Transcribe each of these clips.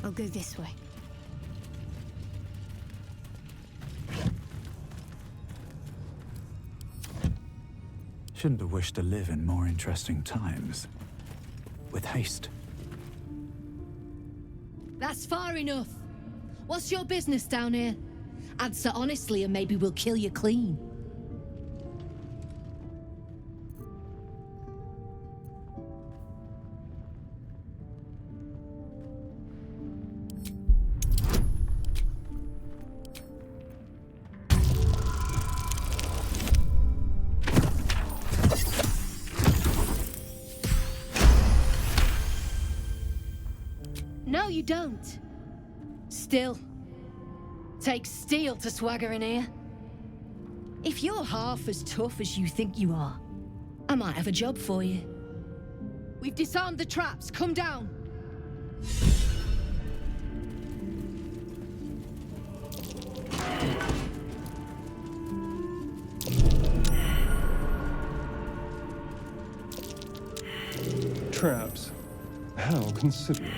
I'll go this way. Shouldn't have wished to live in more interesting times. With haste. That's far enough. What's your business down here? Answer honestly and maybe we'll kill you clean. No, you don't. Still. Takes steel to swagger in here. If you're half as tough as you think you are, I might have a job for you. We've disarmed the traps. Come down. Traps. How considerate.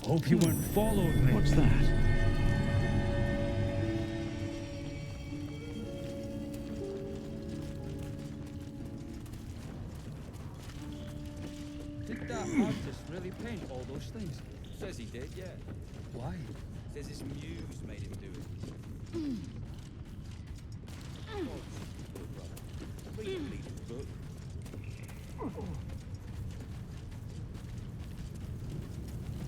Hope you weren't following me. What's that? Did that artist really paint all those things? Says he did, yeah. Why? Says his muse made him do it. Read the bleeding book.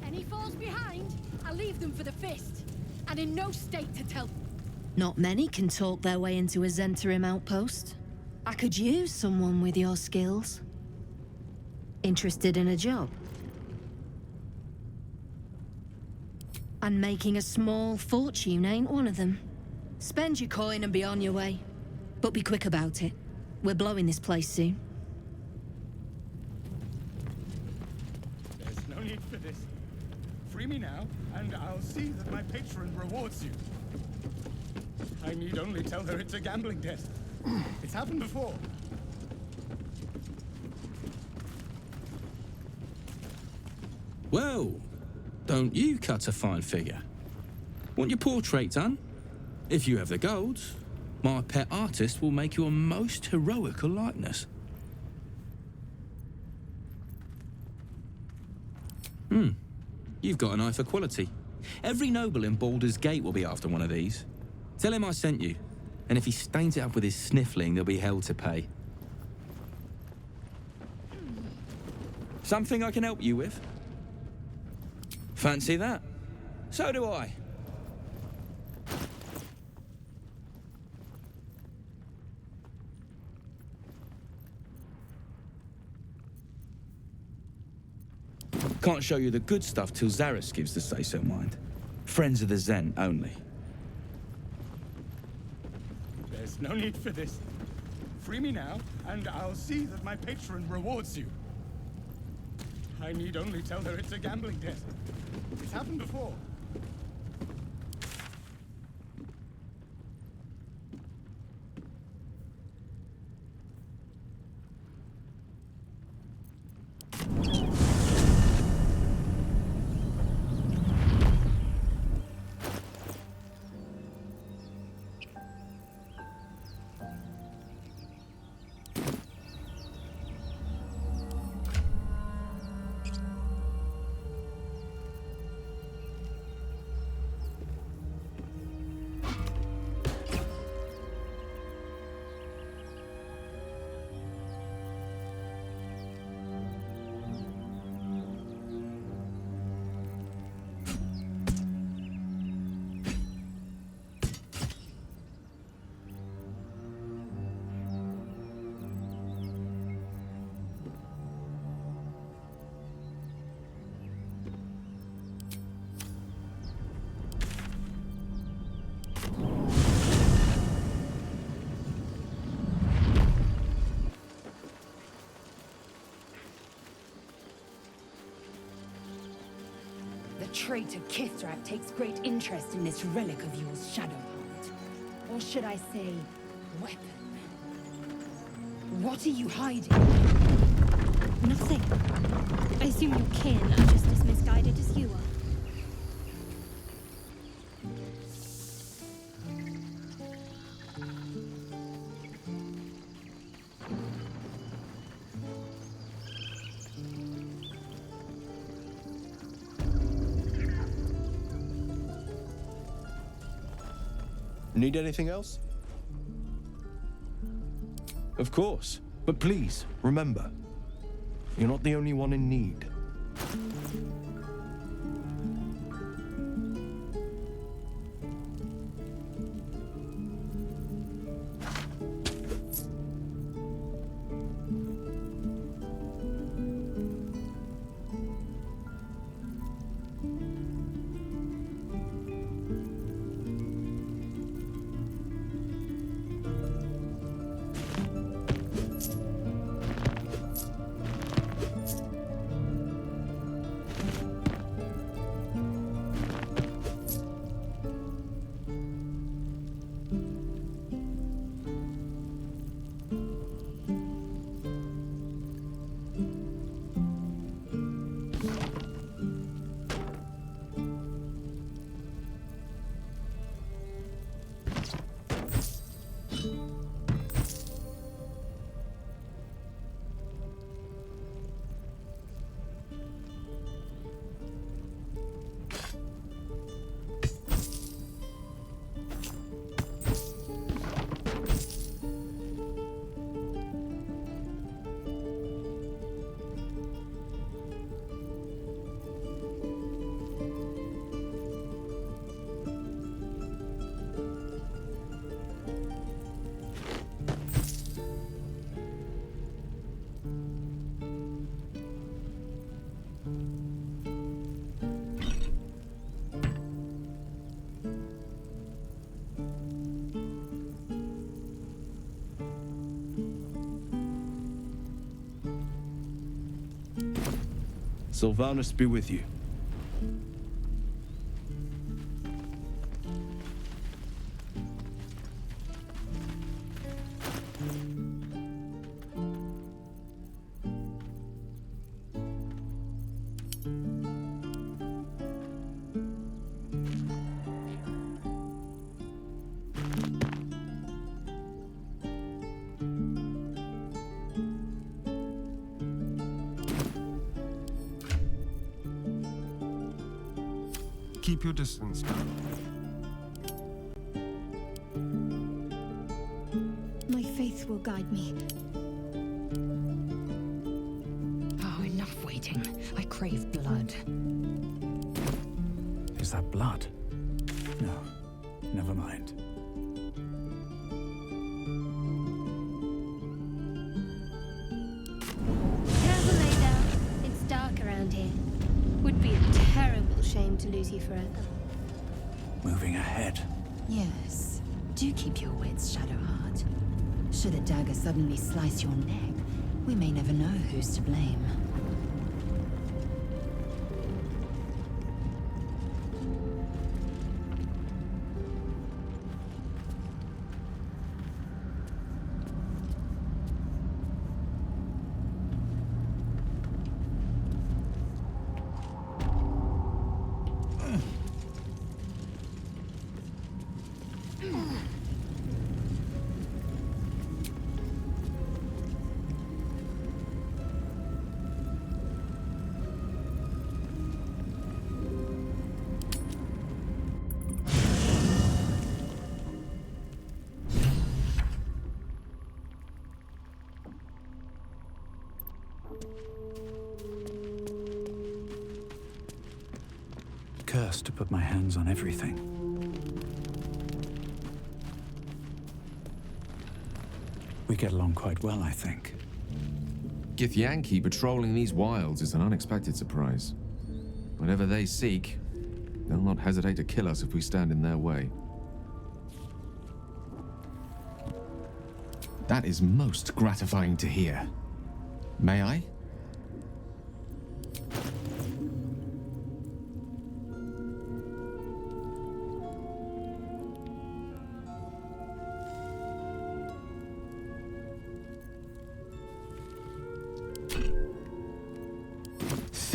Any falls behind, I leave them for the fist. And in no state to tell. Not many can talk their way into a Zentarim outpost. I could use someone with your skills. Interested in a job? And making a small fortune ain't one of them. Spend your coin and be on your way. But be quick about it. We're blowing this place soon. There's no need for this. Free me now, and I'll see that my patron rewards you. I need only tell her it's a gambling debt. It's happened before. Well, don't you cut a fine figure? Want your portrait done? If you have the gold, my pet artist will make you a most heroical likeness. You've got an eye for quality. Every noble in Baldur's Gate will be after one of these. Tell him I sent you, and if he stains it up with his sniffling, there'll be hell to pay. Something I can help you with? Fancy that? So do I. Can't show you the good stuff till Zaris gives the say-so, mind. Friends of the Zen only. There's no need for this. Free me now, and I'll see that my patron rewards you. I need only tell her it's a gambling debt. It's happened before. Traitor Kithrak takes great interest in this relic of yours, Shadowheart. Or should I say, weapon? What are you hiding? Nothing. I assume your kin are just as misguided as you are. Need anything else? Of course. But please, remember, you're not the only one in need. Sylvanus be with you. Keep your distance now. My faith will guide me. Oh, enough waiting. I crave blood. Is that blood? No, never mind. Careful, Ada. It's dark around here. Would be a terrible shame to lose you forever. Moving ahead. Yes. Do keep your wits, Shadowheart. Should a dagger suddenly slice your neck, we may never know who's to blame. Cursed to put my hands on everything. We get along quite well, I think. Githyanki patrolling these wilds is an unexpected surprise. Whatever they seek, they'll not hesitate to kill us if we stand in their way. That is most gratifying to hear. May I?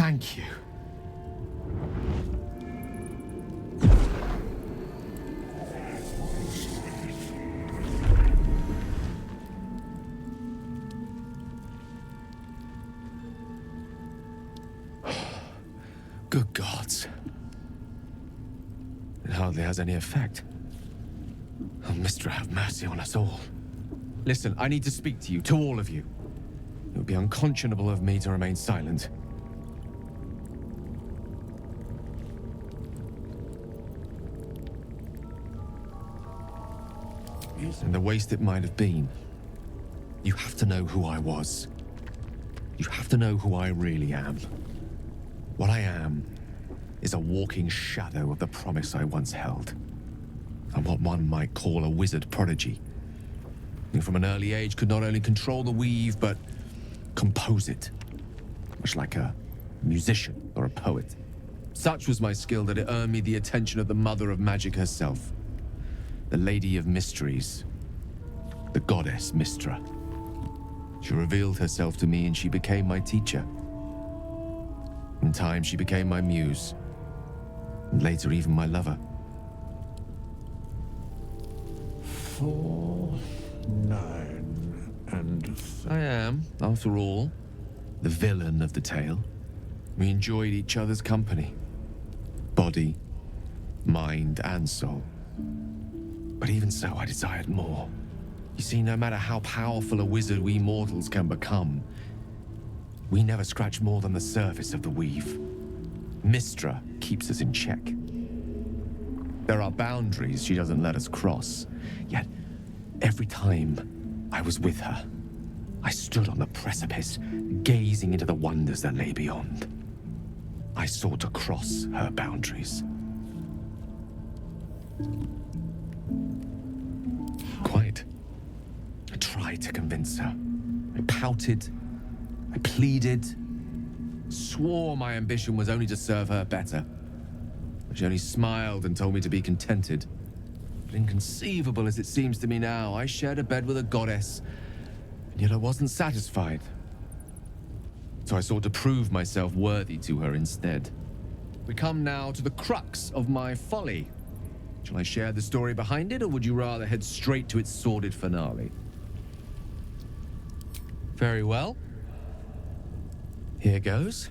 Thank you. Good gods. It hardly has any effect. Oh, Mystra, have mercy on us all. Listen, I need to speak to you, to all of you. It would be unconscionable of me to remain silent. And the waste it might have been. You have to know who I was. You have to know who I really am. What I am is a walking shadow of the promise I once held. I'm what one might call a wizard prodigy. Who from an early age could not only control the weave, but compose it. Much like a musician or a poet. Such was my skill that it earned me the attention of the mother of magic herself. The Lady of Mysteries. The goddess Mystra. She revealed herself to me and she became my teacher. In time, she became my muse. And later, even my lover. 4, 9, and... I am, after all, the villain of the tale. We enjoyed each other's company. Body, mind, and soul. But even so, I desired more. You see, no matter how powerful a wizard we mortals can become, we never scratch more than the surface of the weave. Mystra keeps us in check. There are boundaries she doesn't let us cross. Yet, every time I was with her, I stood on the precipice, gazing into the wonders that lay beyond. I sought to cross her boundaries. Quite. I tried to convince her. I pouted. I pleaded, swore my ambition was only to serve her better. But she only smiled and told me to be contented. But inconceivable as it seems to me now, I shared a bed with a goddess, and yet I wasn't satisfied. So I sought to prove myself worthy to her instead. We come now to the crux of my folly. Shall I share the story behind it, or would you rather head straight to its sordid finale? Very well. Here goes.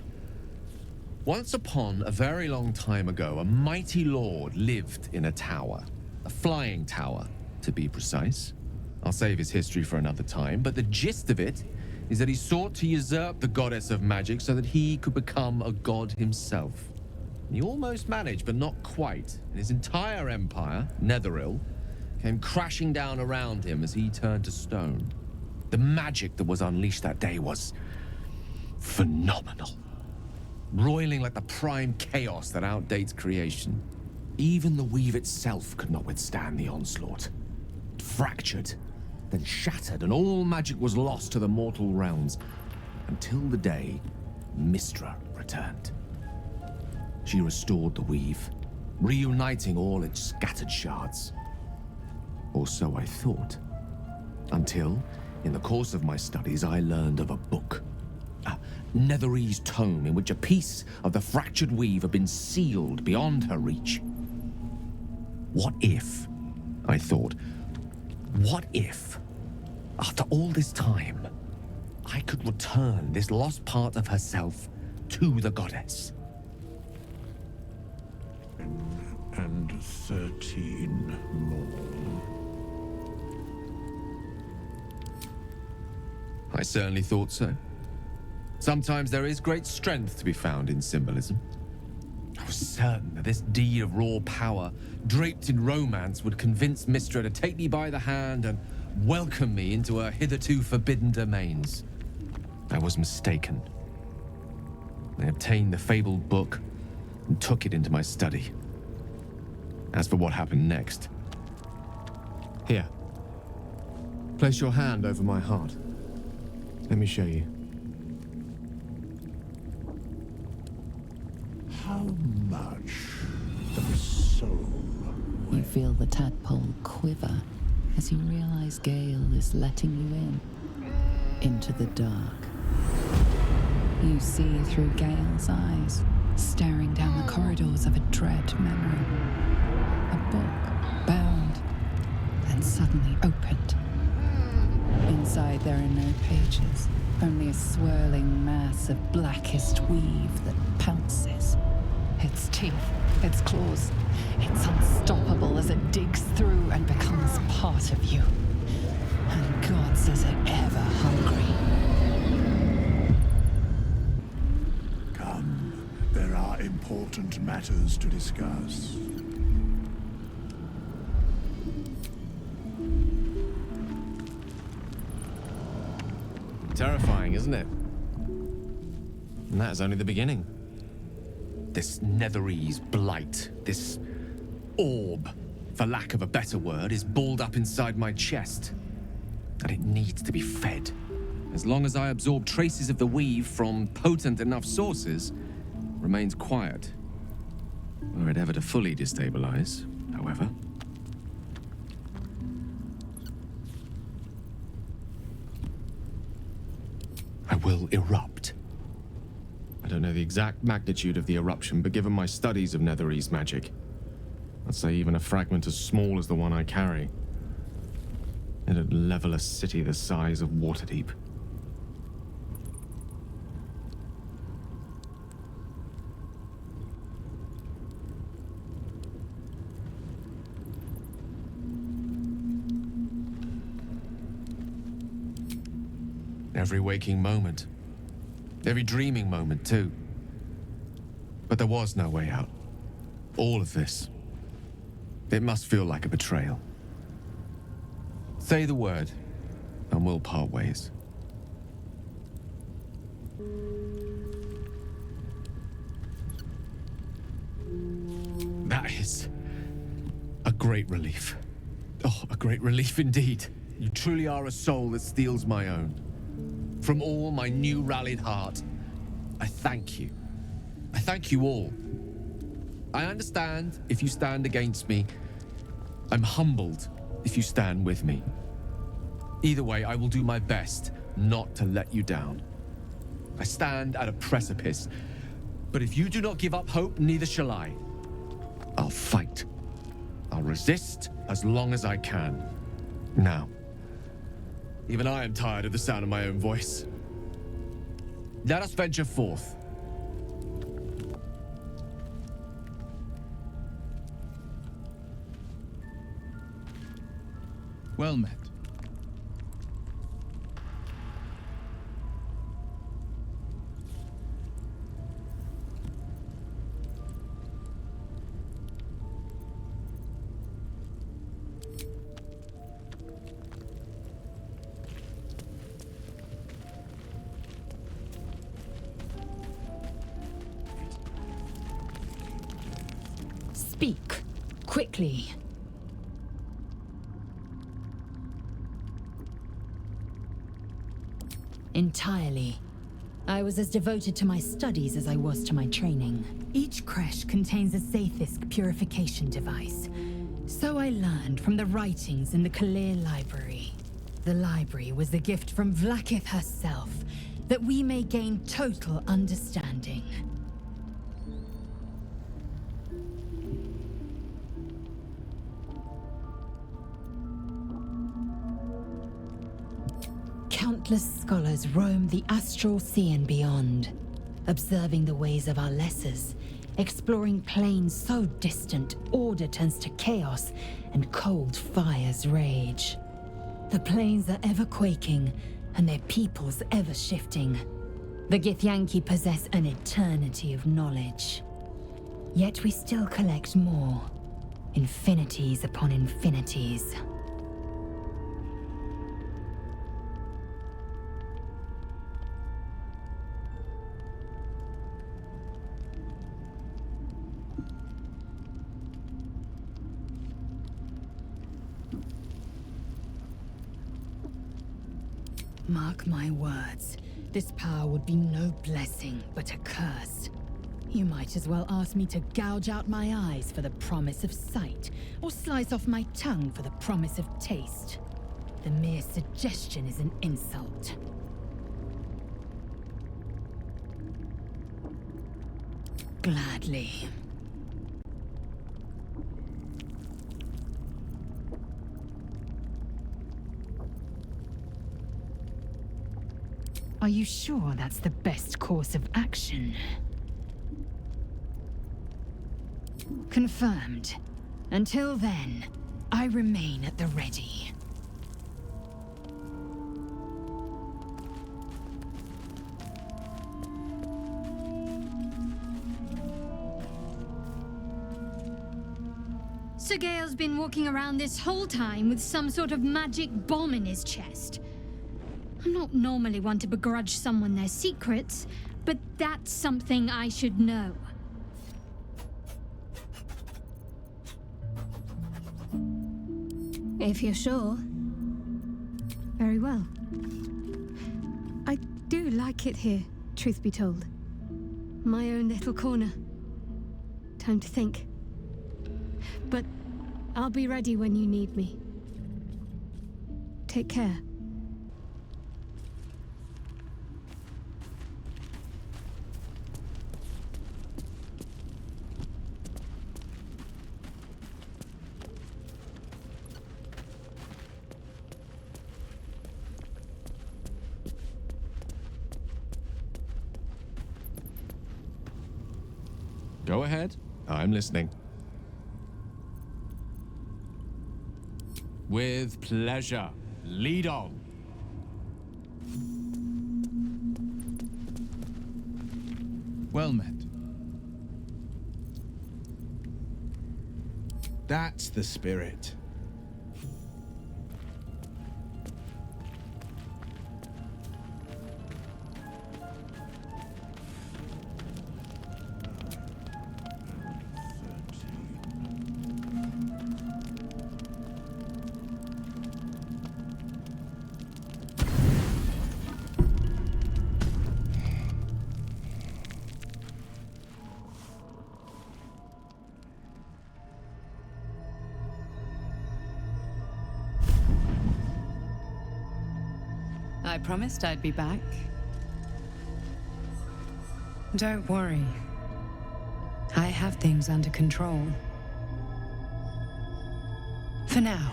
Once upon a very long time ago, a mighty lord lived in a tower. A flying tower, to be precise. I'll save his history for another time, but the gist of it is that he sought to usurp the goddess of magic so that he could become a god himself. He almost managed, but not quite, and his entire empire, Netheril, came crashing down around him as he turned to stone. The magic that was unleashed that day was phenomenal. Roiling like the prime chaos that outdates creation. Even the weave itself could not withstand the onslaught. It fractured, then shattered, and all magic was lost to the mortal realms. Until the day Mystra returned. She restored the weave, reuniting all its scattered shards. Or so I thought. Until, in the course of my studies, I learned of a book. A Netherese tome in which a piece of the fractured weave had been sealed beyond her reach. What if, I thought, what if, after all this time, I could return this lost part of herself to the goddess? And 13 more. I certainly thought so. Sometimes there is great strength to be found in symbolism. I was certain that this deed of raw power, draped in romance, would convince Mystra to take me by the hand and welcome me into her hitherto forbidden domains. I was mistaken. I obtained the fabled book and took it into my study. As for what happened next... Here. Place your hand over my heart. Let me show you. How much the soul? You feel the tadpole quiver as you realize Gale is letting you in. Into the dark. You see through Gale's eyes, staring down the corridors of a dread memory. A book, bound, and suddenly opened. Inside there are no pages, only a swirling mass of blackest weave that pounces. Its teeth, its claws, it's unstoppable as it digs through and becomes part of you. And God says it ever hungry. Come, there are important matters to discuss. Terrifying, isn't it? And that is only the beginning. This Netherese blight, this orb, for lack of a better word, is balled up inside my chest. And it needs to be fed. As long as I absorb traces of the weave from potent enough sources, remains quiet. Were it ever to fully destabilize, however. I will erupt. I don't know the exact magnitude of the eruption, but given my studies of Netherese magic, I'd say even a fragment as small as the one I carry, it'd level a city the size of Waterdeep. Every waking moment. Every dreaming moment, too. But there was no way out. All of this. It must feel like a betrayal. Say the word, and we'll part ways. That is a great relief. Oh, a great relief indeed. You truly are a soul that steals my own. From all my new rallied heart, I thank you. I thank you all. I understand if you stand against me. I'm humbled if you stand with me. Either way, I will do my best not to let you down. I stand at a precipice, but if you do not give up hope, neither shall I. I'll fight. I'll resist as long as I can. Now, even I am tired of the sound of my own voice. Let us venture forth. Well met. Speak, quickly. Entirely. I was as devoted to my studies as I was to my training. Each creche contains a Zaithisk purification device. So I learned from the writings in the Kalir Library. The library was a gift from Vlaakith herself, that we may gain total understanding. Countless scholars roam the astral sea and beyond, observing the ways of our lessers, exploring planes so distant order turns to chaos and cold fires rage. The planes are ever quaking, and their peoples ever shifting. The Githyanki possess an eternity of knowledge. Yet we still collect more, infinities upon infinities. Mark my words, this power would be no blessing, but a curse. You might as well ask me to gouge out my eyes for the promise of sight, or slice off my tongue for the promise of taste. The mere suggestion is an insult. Gladly. Are you sure that's the best course of action? Confirmed. Until then, I remain at the ready. Sir Gale's been walking around this whole time with some sort of magic bomb in his chest. I'm not normally one to begrudge someone their secrets, but that's something I should know. If you're sure. Very well. I do like it here, truth be told. My own little corner. Time to think. But I'll be ready when you need me. Take care. Go ahead. I'm listening. With pleasure. Lead on. Well met. That's the spirit. I promised I'd be back. Don't worry. I have things under control. For now.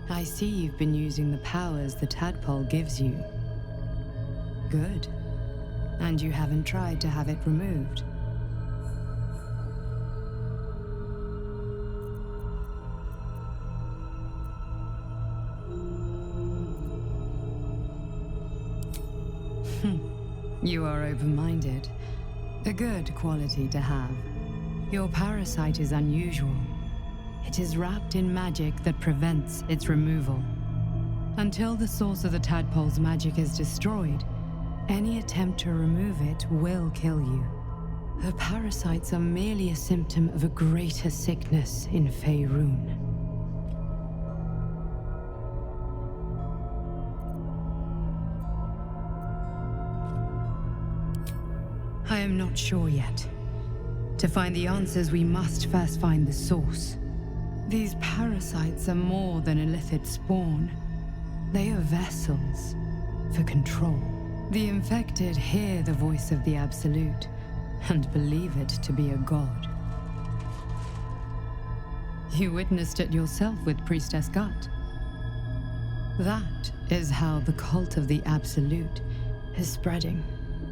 I see you've been using the powers the tadpole gives you. Good. And you haven't tried to have it removed. You are open-minded. A good quality to have. Your parasite is unusual. It is wrapped in magic that prevents its removal. Until the source of the tadpole's magic is destroyed, any attempt to remove it will kill you. The parasites are merely a symptom of a greater sickness in Faerûn. I am not sure yet. To find the answers, we must first find the source. These parasites are more than illithid spawn. They are vessels for control. The infected hear the voice of the Absolute and believe it to be a god. You witnessed it yourself with Priestess Gut. That is how the cult of the Absolute is spreading.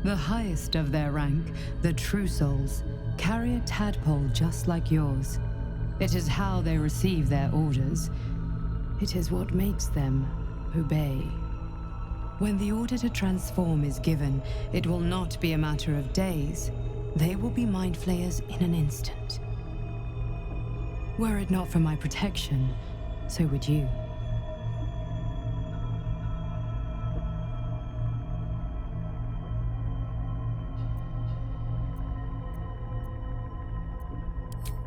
The highest of their rank, the True Souls, carry a tadpole just like yours. It is how they receive their orders. It is what makes them obey. When the order to transform is given, it will not be a matter of days. They will be mind flayers in an instant. Were it not for my protection, so would you.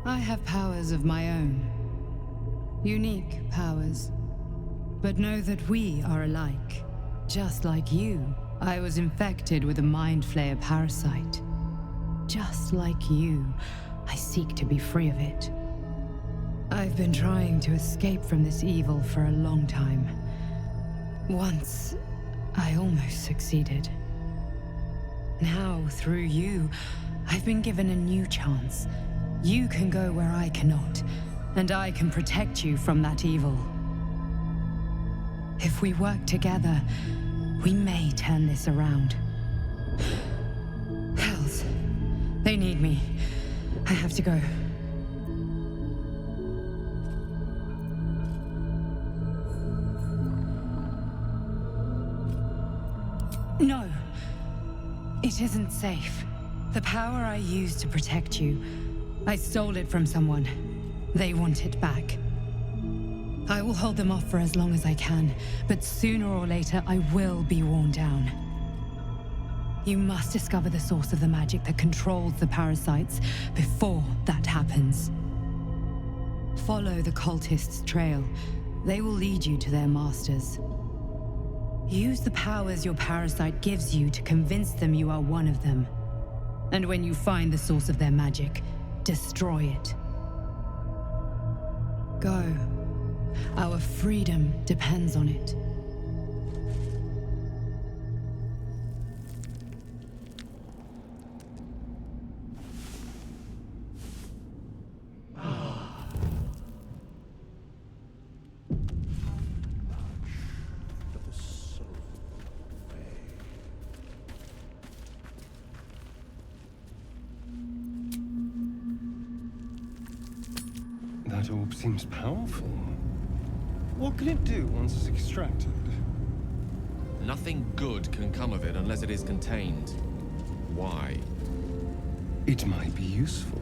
I have powers of my own. Unique powers. But know that we are alike. Just like you, I was infected with a Mind Flayer parasite. Just like you, I seek to be free of it. I've been trying to escape from this evil for a long time. Once, I almost succeeded. Now, through you, I've been given a new chance. You can go where I cannot, and I can protect you from that evil. If we work together, we may turn this around. Hells. They need me. I have to go. No. It isn't safe. The power I used to protect you, I stole it from someone. They want it back. I will hold them off for as long as I can, but sooner or later I will be worn down. You must discover the source of the magic that controls the parasites before that happens. Follow the cultists' trail. They will lead you to their masters. Use the powers your parasite gives you to convince them you are one of them. And when you find the source of their magic, destroy it. Go. Our freedom depends on it. That orb seems powerful. What can it do once it's extracted? Nothing good can come of it unless it is contained. Why? It might be useful.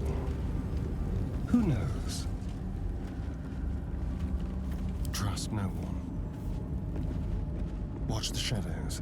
Who knows? Trust no one. Watch the shadows.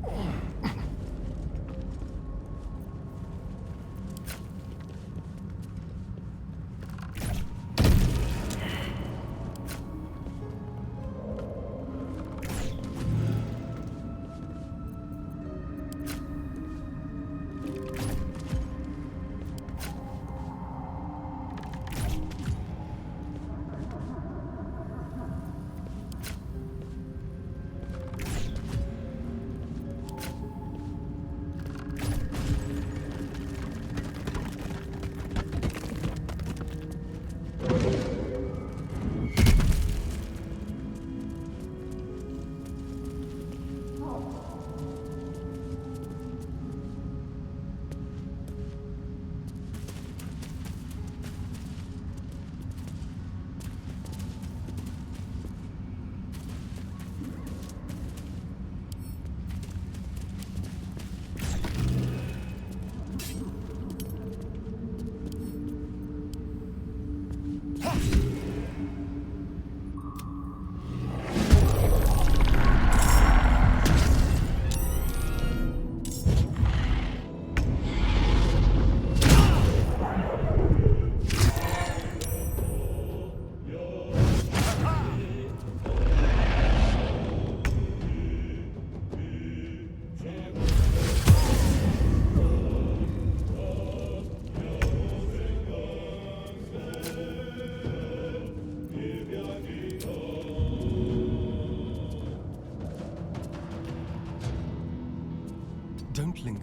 Don't linger.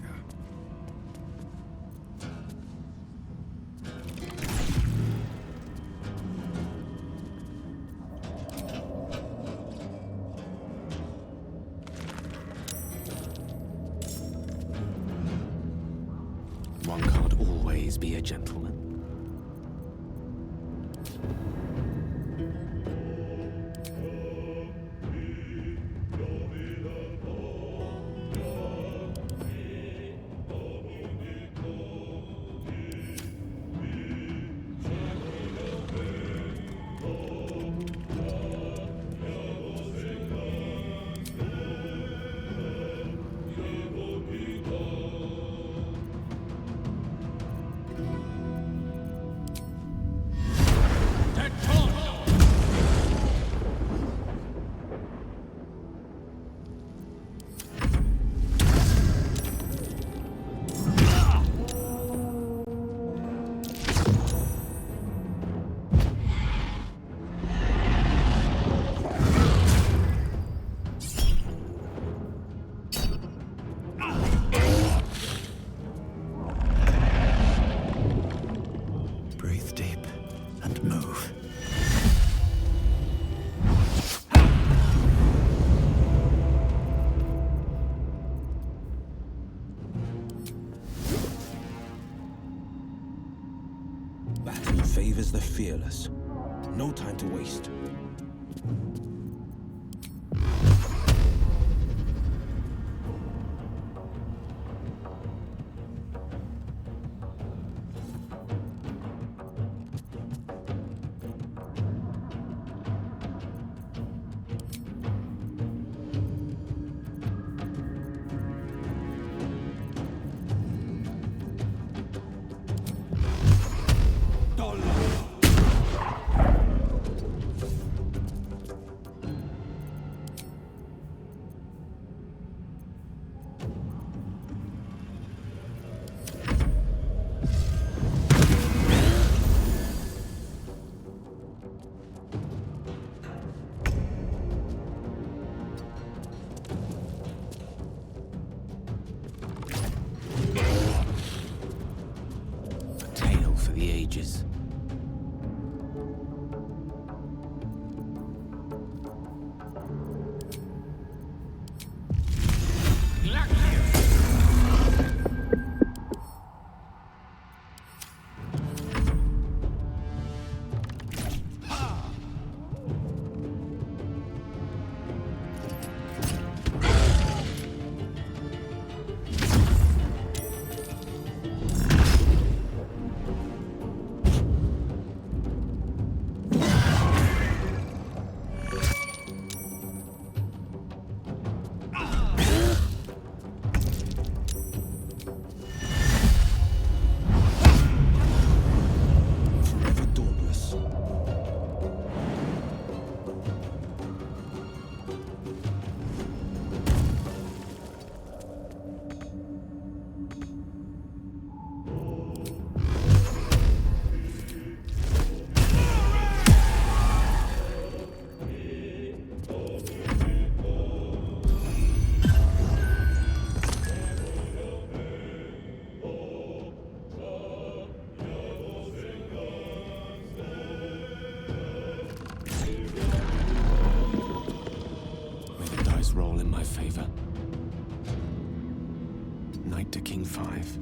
One can't always be a gentleman. fearless. No time to waste. Ages. Roll in my favor. Knight to King 5.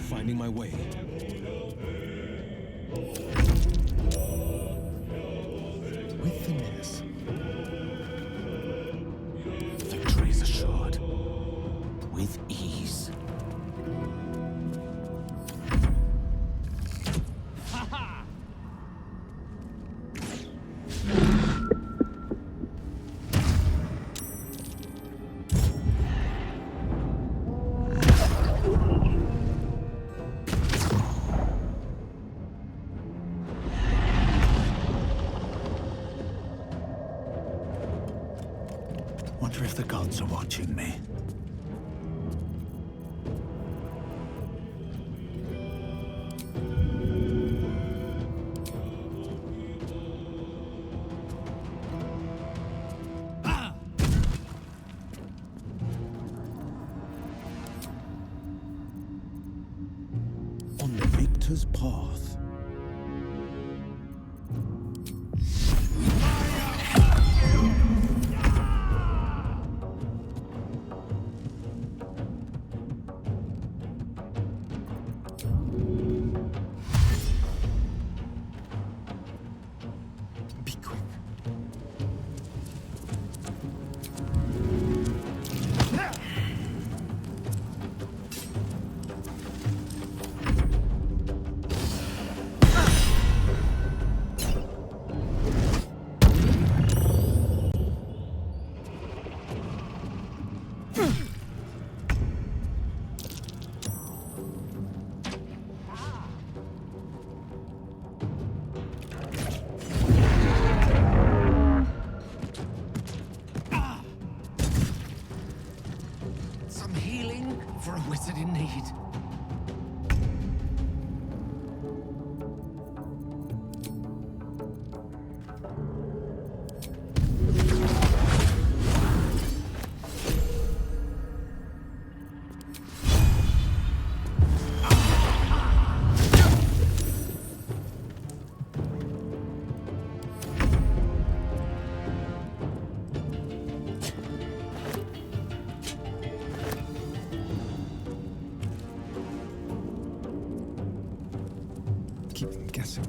Finding my way. With finesse. Victory is assured. With ease. Wonder if the gods are watching me. On the victor's path. guessing.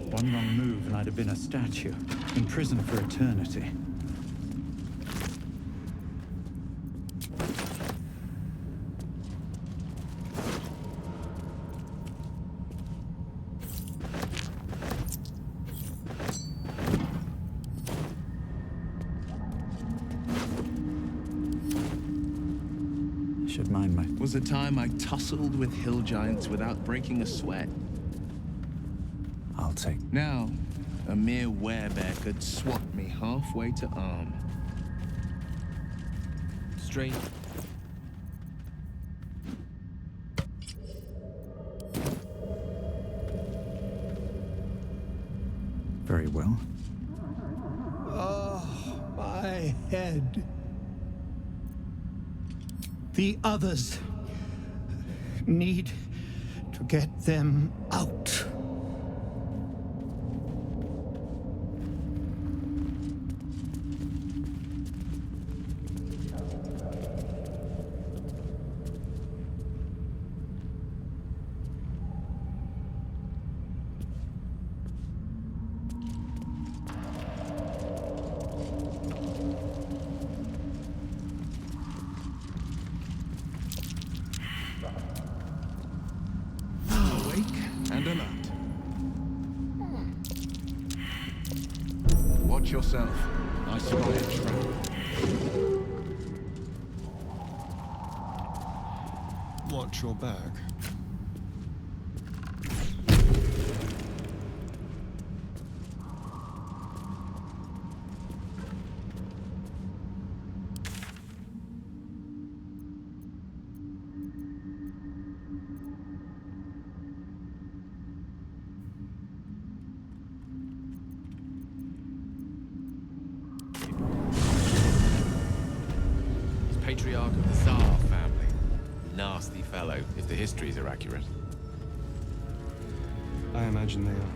One wrong move and I'd have been a statue, imprisoned for eternity. Should mind my... Was a time I tussled with hill giants without breaking a sweat. I'll take... Now, a mere werebear could swat me halfway to arm. Strange. Very well. Oh, my head. The others need to get them out. And alert. Watch yourself. I spy a trap. Watch your back. Patriarch of the Tsar family. Nasty fellow, if the histories are accurate. I imagine they are.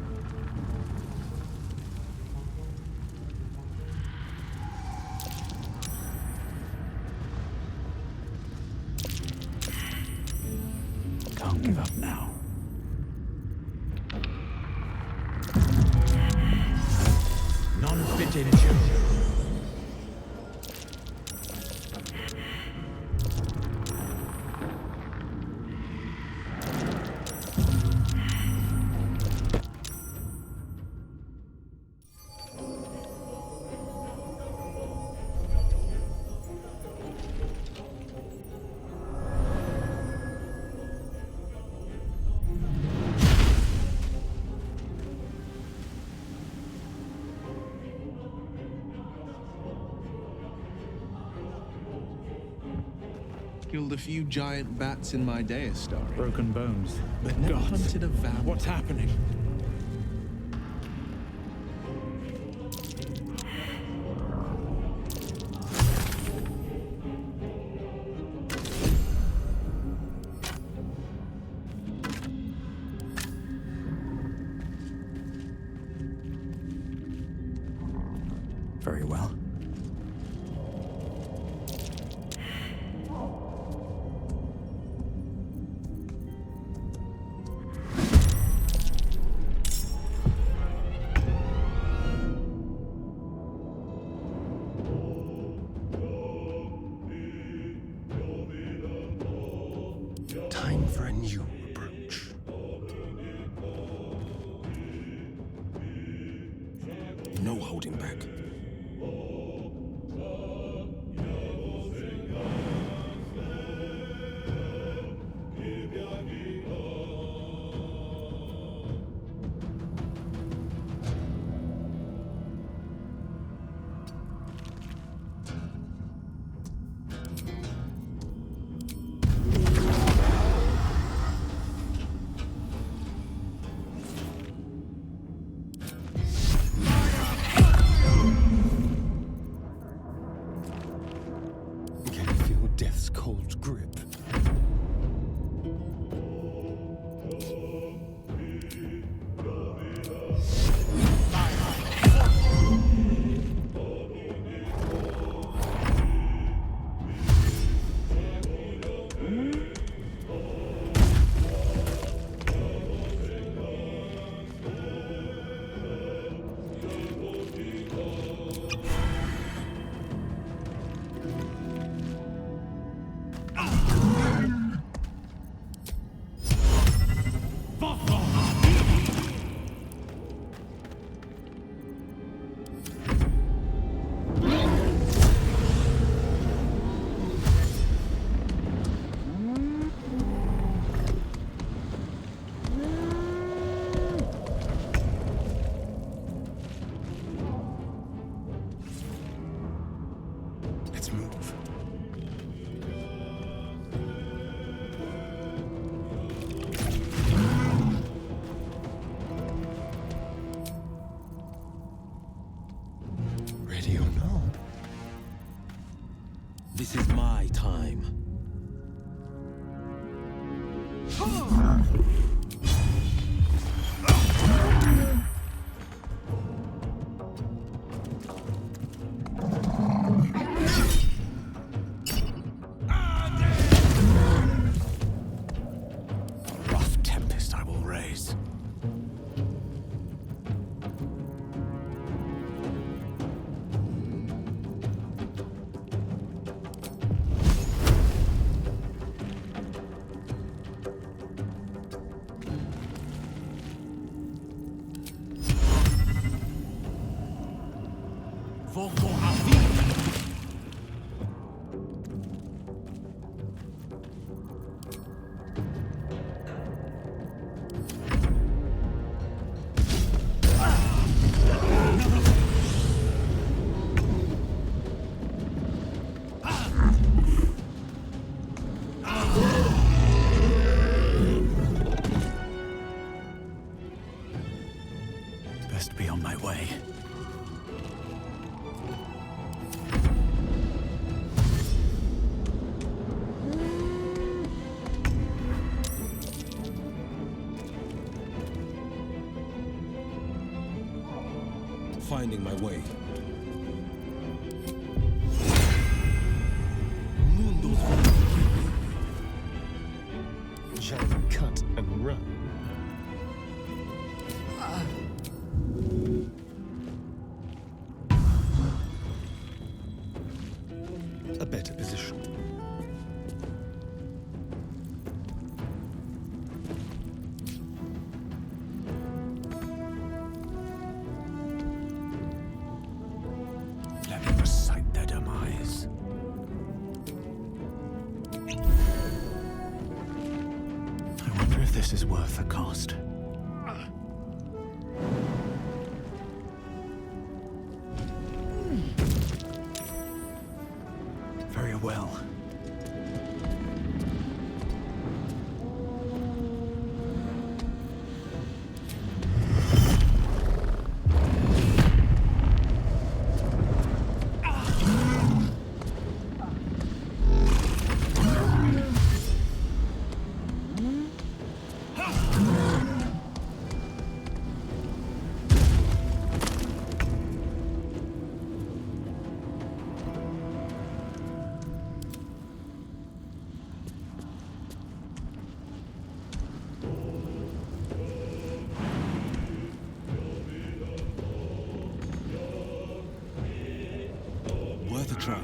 Can't give up now. None fit endure. Killed a few giant bats in my day, story. Broken bones. But never Gods. hunted a vampire. What's happening? Very well. Time for a new approach. No holding back. death's cold grip. Let's move. Ready or not? This is my time. Rough tempest I will raise. Voco a vida. Best be on my way. Finding my way. Shall we cut and run? A better position. Let me recite their demise. I wonder if this is worth the cost. Very well. Worth a try.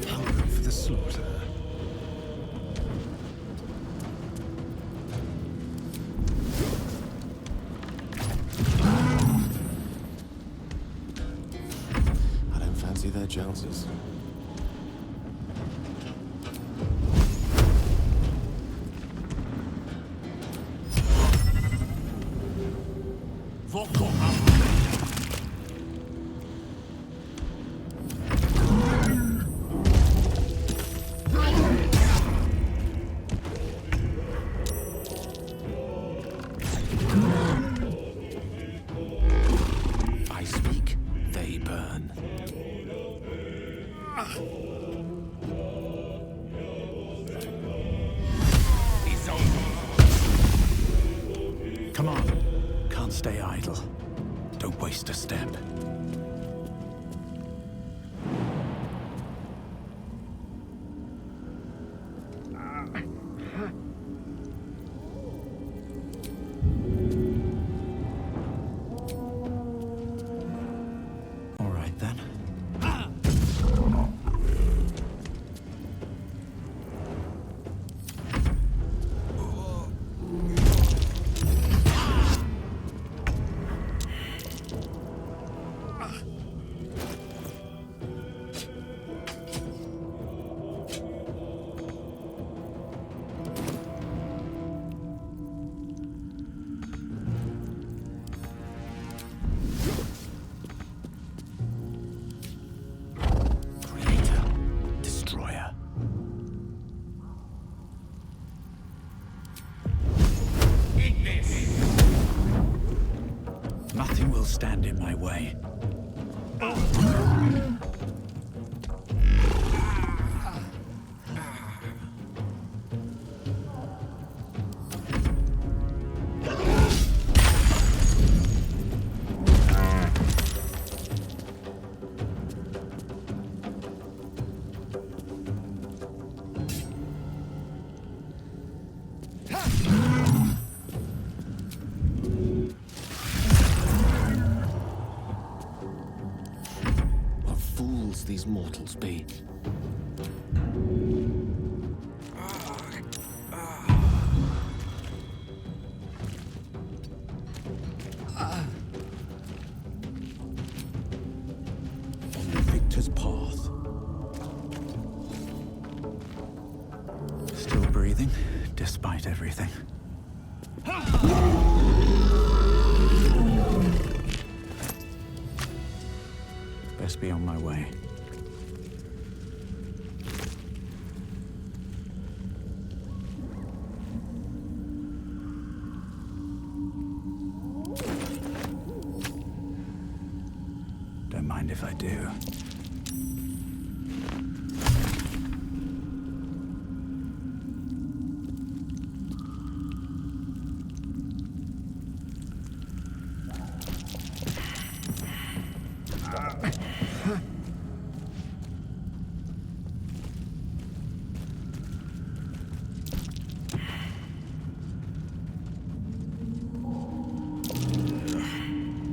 Hungry for the slaughter. I don't fancy their chances. Voco a idle. Don't waste a step. All right then. Nothing will stand in my way. These mortals be? On the victor's path. Still breathing, despite everything. Best be on my way. Don't mind if I do.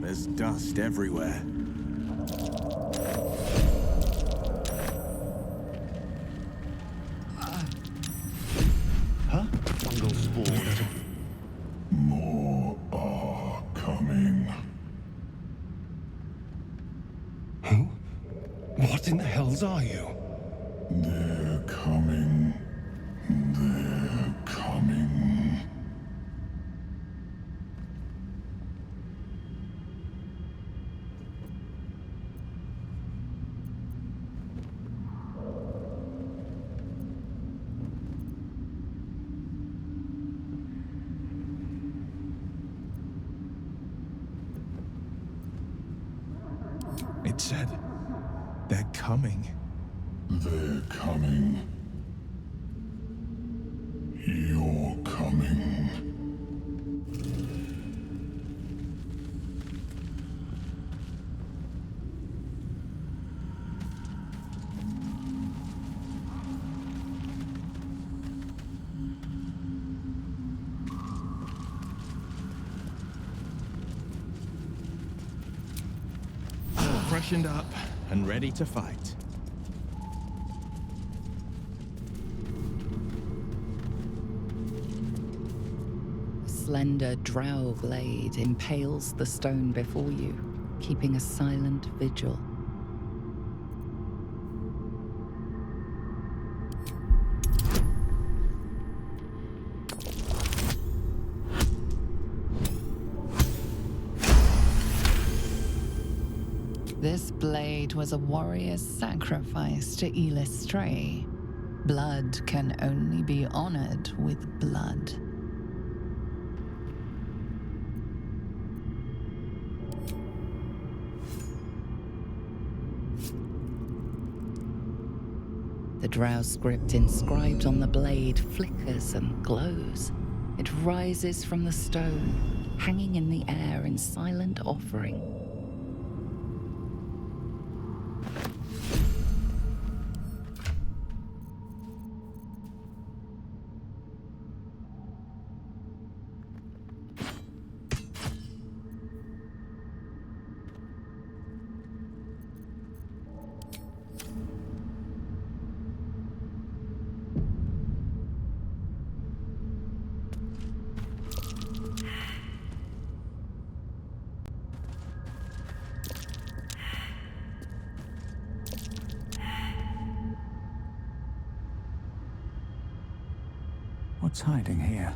There's dust everywhere. Fungal spores. More are coming. Who? What in the hells are you? They're coming. They're coming. It said, they're coming. They're coming. You're coming. Freshened up and ready to fight. A slender drow blade impales the stone before you, keeping a silent vigil. This blade was a warrior's sacrifice to Elis Stray. Blood can only be honored with blood. The drow script inscribed on the blade flickers and glows. It rises from the stone, hanging in the air in silent offering. What's hiding here?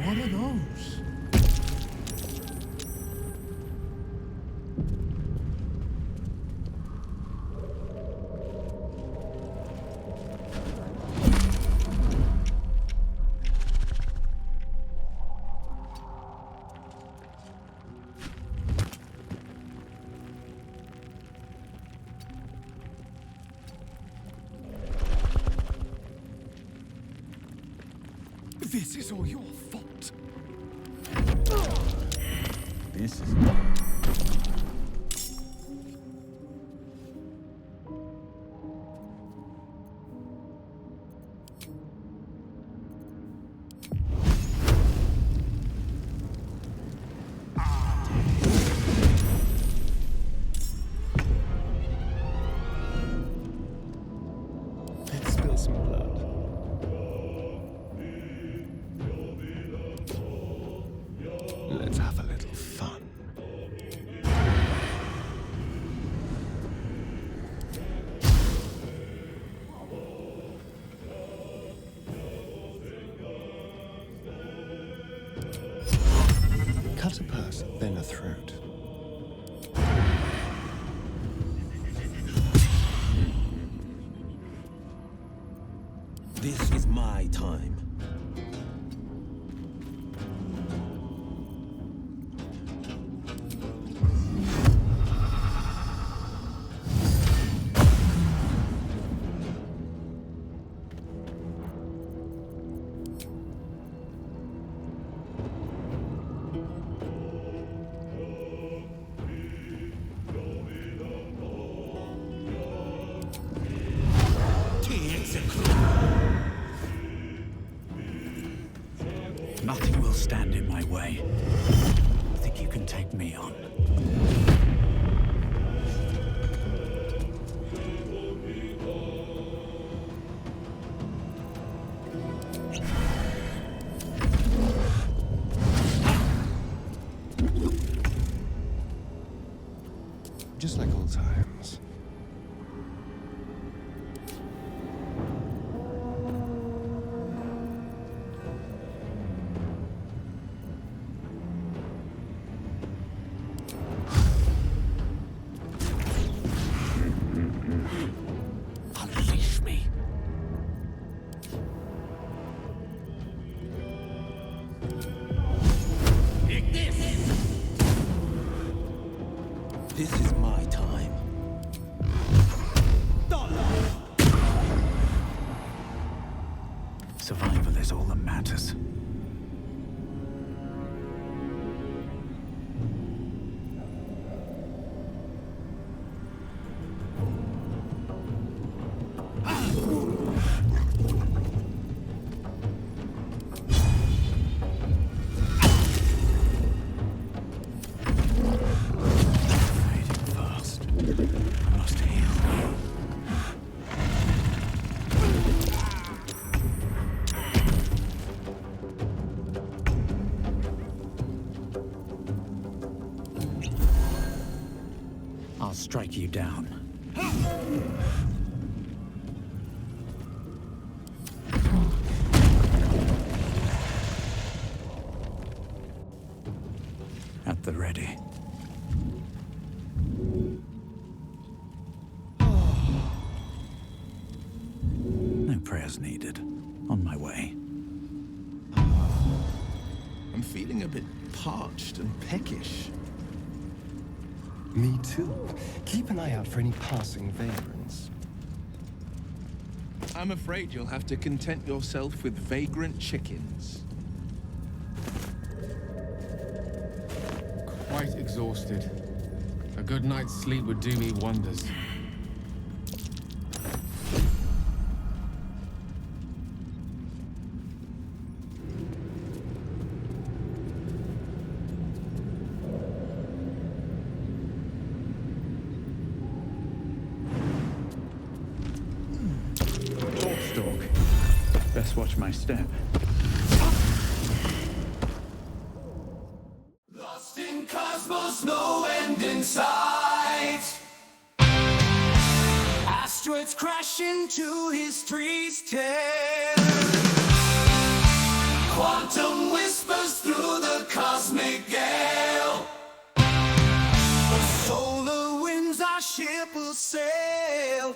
What are those? This is all your fault. This is... Let's spill some blood. Let's have a little fun. Cut a person, then a throat. This is my time. Nothing will stand in my way. I think you can take me on. Just like old times. Unleash me. This is my time. all that matters. I'll strike you down. At the ready. No prayers needed. On my way. I'm feeling a bit parched and peckish. Me too. Keep an eye out for any passing vagrants. I'm afraid you'll have to content yourself with vagrant chickens. Quite exhausted. A good night's sleep would do me wonders. Best watch my step. Lost in cosmos, no end in sight. Asteroids crash into history's tale. Quantum whispers through the cosmic gale. The solar winds our ship will sail.